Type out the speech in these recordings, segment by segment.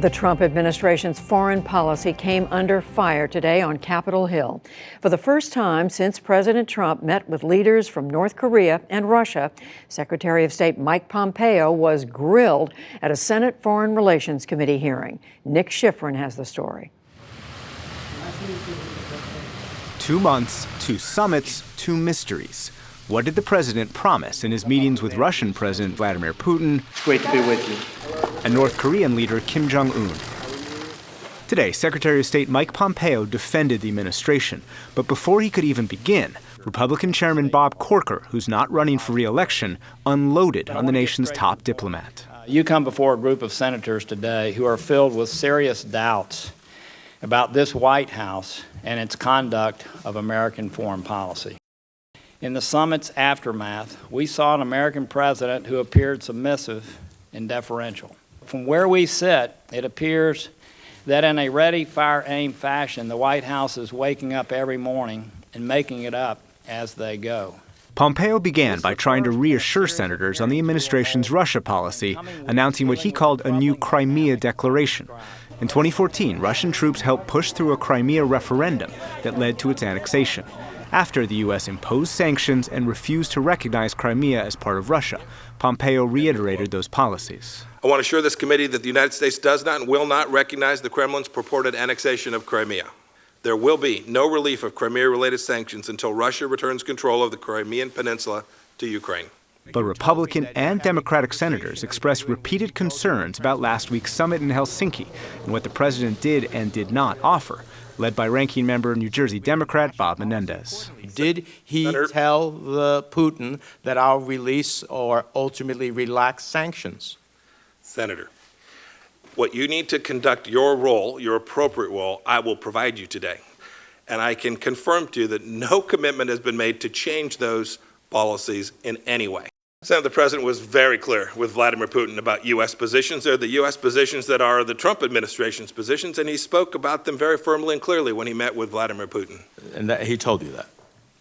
The Trump administration's foreign policy came under fire today on Capitol Hill. For the first time since President Trump met with leaders from North Korea and Russia, Secretary of State Mike Pompeo was grilled at a Senate Foreign Relations Committee hearing. Nick Schifrin has the story. 2 months, 2 summits, 2 mysteries. What did the president promise in his meetings with Russian President Vladimir Putin? It's great to be with you. And North Korean leader Kim Jong-un. Today, Secretary of State Mike Pompeo defended the administration. But before he could even begin, Republican Chairman Bob Corker, who's not running for re-election, unloaded on the nation's top diplomat. You come before a group of senators today who are filled with serious doubts about this White House and its conduct of American foreign policy. In the summit's aftermath, we saw an American president who appeared submissive and deferential. From where we sit, it appears that in a ready, fire, aim fashion, the White House is waking up every morning and making it up as they go. Pompeo began by trying to reassure senators on the administration's Russia policy, announcing what he called a new Crimea declaration. In 2014, Russian troops helped push through a Crimea referendum that led to its annexation, after the U.S. imposed sanctions and refused to recognize Crimea as part of Russia. Pompeo reiterated those policies. I want to assure this committee that the United States does not and will not recognize the Kremlin's purported annexation of Crimea. There will be no relief of Crimea-related sanctions until Russia returns control of the Crimean Peninsula to Ukraine. But Republican and Democratic senators expressed repeated concerns about last week's summit in Helsinki and what the president did and did not offer, led by ranking member New Jersey Democrat Bob Menendez. Did he tell Putin that I'll release or ultimately relax sanctions? Senator, what you need to conduct your role, your appropriate role, I will provide you today. And I can confirm to you that no commitment has been made to change those policies in any way. Senator, the president was very clear with Vladimir Putin about U.S. positions. They're the U.S. positions that are the Trump administration's positions, and he spoke about them very firmly and clearly when he met with Vladimir Putin. And he told you that?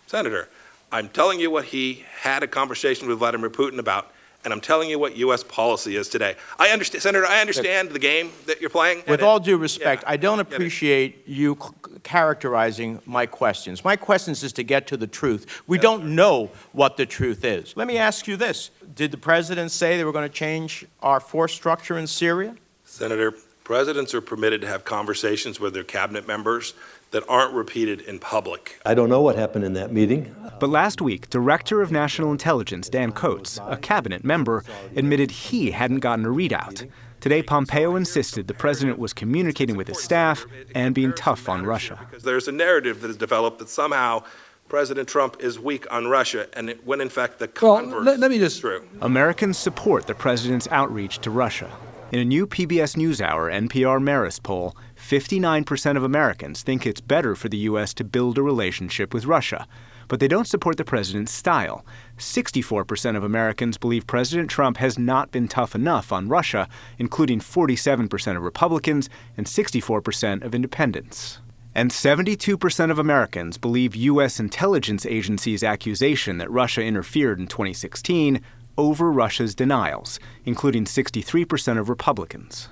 Senator, I'm telling you what he had a conversation with Vladimir Putin about, and I'm telling you what U.S. policy is today. I understand, Senator, I understand the game that you're playing. With all due respect, I don't appreciate you characterizing my questions. My questions is to get to the truth. We don't know what the truth is. Let me ask you this. Did the president say they were going to change our force structure in Syria? Senator, presidents are permitted to have conversations with their cabinet members that aren't repeated in public. I don't know what happened in that meeting. But last week, Director of National Intelligence Dan Coats, a cabinet member, admitted he hadn't gotten a readout. Today, Pompeo insisted the president was communicating with his staff and being tough on Russia. Because there's a narrative that has developed that somehow President Trump is weak on Russia, and when in fact the converse is true. Americans support the president's outreach to Russia. In a new PBS NewsHour NPR Marist poll, 59% of Americans think it's better for the U.S. to build a relationship with Russia. But they don't support the president's style. 64% of Americans believe President Trump has not been tough enough on Russia, including 47% of Republicans and 64% of independents. And 72% of Americans believe U.S. intelligence agencies' accusation that Russia interfered in 2016 over Russia's denials, including 63% of Republicans.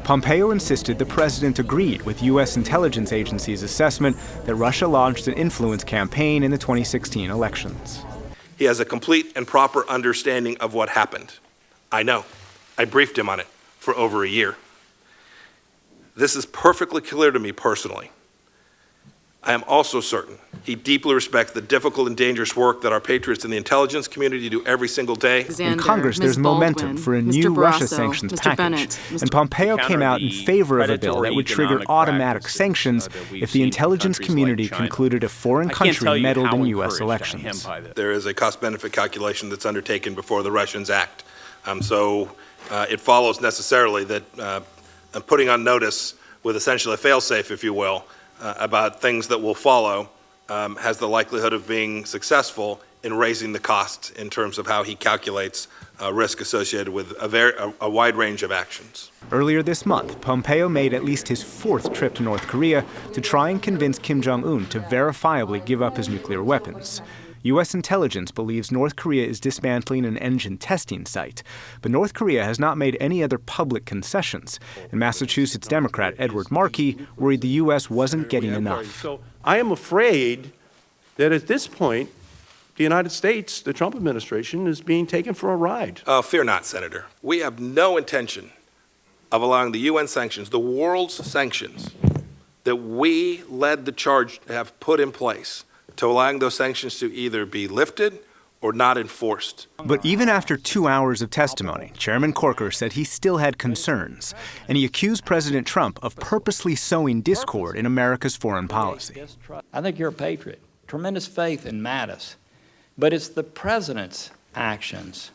Pompeo insisted the president agreed with U.S. intelligence agencies' assessment that Russia launched an influence campaign in the 2016 elections. He has a complete and proper understanding of what happened. I know. I briefed him on it for over a year. This is perfectly clear to me personally. I am also certain he deeply respects the difficult and dangerous work that our patriots in the intelligence community do every single day. In Congress, there's momentum for a new Russia sanctions package, and Pompeo came out in favor of a bill that would trigger automatic sanctions if the intelligence community concluded a foreign country meddled in U.S. elections. There is a cost-benefit calculation that's undertaken before the Russians act. So it follows necessarily that putting on notice with essentially a fail-safe, if you will, about things that will follow has the likelihood of being successful in raising the cost in terms of how he calculates risk associated with a wide range of actions. Earlier this month, Pompeo made at least his 4th trip to North Korea to try and convince Kim Jong-un to verifiably give up his nuclear weapons. U.S. intelligence believes North Korea is dismantling an engine testing site, but North Korea has not made any other public concessions. And Massachusetts Democrat Edward Markey worried the U.S. wasn't getting enough. So I am afraid that at this point, the United States, the Trump administration, is being taken for a ride. Fear not, Senator. We have no intention of allowing the UN sanctions, the world's sanctions, that we led the charge to have put in place, to allowing those sanctions to either be lifted or not enforced. But even after 2 hours of testimony, Chairman Corker said he still had concerns, and he accused President Trump of purposely sowing discord in America's foreign policy. I think you're a patriot. Tremendous faith in Mattis. But it's the president's actions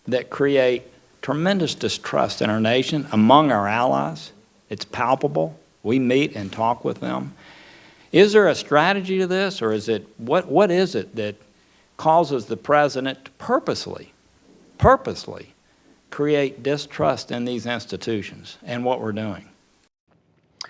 that create tremendous distrust in our nation, among our allies. It's palpable. We meet and talk with them. Is there a strategy to this, or is it what is it that causes the president to purposely create distrust in these institutions and what we're doing?